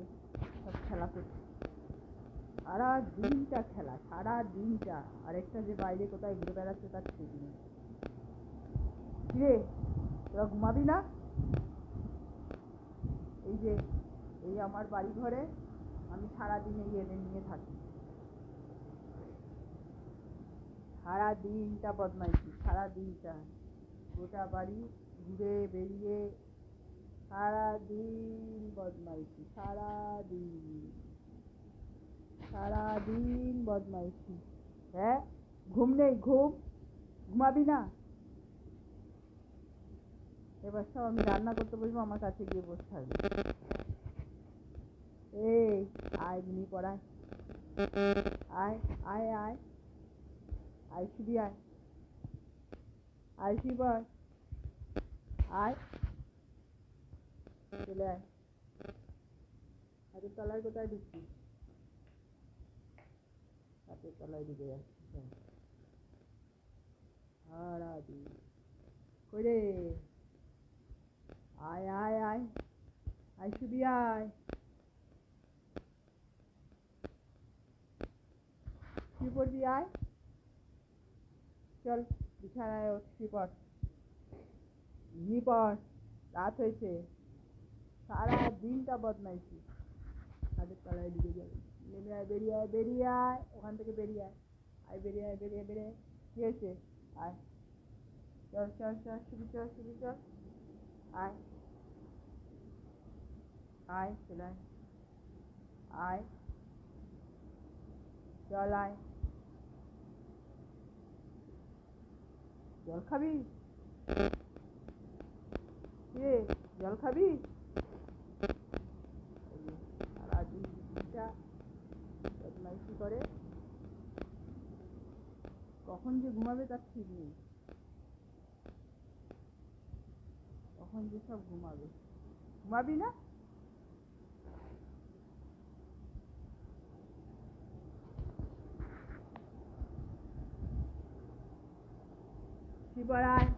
যে সব খেলা করছে, সারা দিনটা খেলা, সারা দিনটা। আরেকটা যে বাইরে কোথায় ঘুরে বেড়াচ্ছে তার ঠিক নেই। কিরে, তোরা ঘুমাবি না? এই যে এই আমার বাড়ি ঘরে আমি সারাদিন এই এদের নিয়ে থাকি, সারা দিনটা বদমাইশি, সারা দিনটা গোটা বাড়ি ঘুরে বেরিয়ে সারা দিন বদমাইশি, সারাদিন বদমাইশি। হ্যাঁ, ঘুম নেই? ঘুমাবি না? এবার সব আমি রান্না করতে বসবো, আমার কাছে গিয়ে বসে থাকবে। এই আয়, মিনি পড়ায়, আয় আয় আয় আয়, শুবি আয়, আয় শিবর, আয়, চলে আয়। হাতের তলায় কোথায় ঢুকছিস? হাতের তলায় ঢুকে যাচ্ছিস সারাদিন। কই রে, আয় আয় আয় আয়, শুবি আয়, শুয়ে পড়বি, আয়, চল বিছানায় ওঠ, শুয়ে পড়, ঘুমিয়ে পড়, রাত হয়েছে। সারা দিনটা বদমাইশি, হাতের তলায় ঢুকে যাবে। নেমে আয়, বেরিয়ে আয়, বেরিয়ে আয়, ওখান থেকে বেরিয়ে আয়, আয় বেরিয়ে আয়, বেরিয়ে বেরিয়ে। কি হয়েছে? আয়, চল চল চল, শুবি চল, শুবি চল, আয় আয়, চলে আয়, আয়, চল আয়। জল খাবি? কে, জল খাবি? সারাদিনটা বদমাইশি করে, কখন যে ঘুমাবে তার ঠিক নেই, কখন যে সব ঘুমাবে। ঘুমাবি না? শিবর আয়।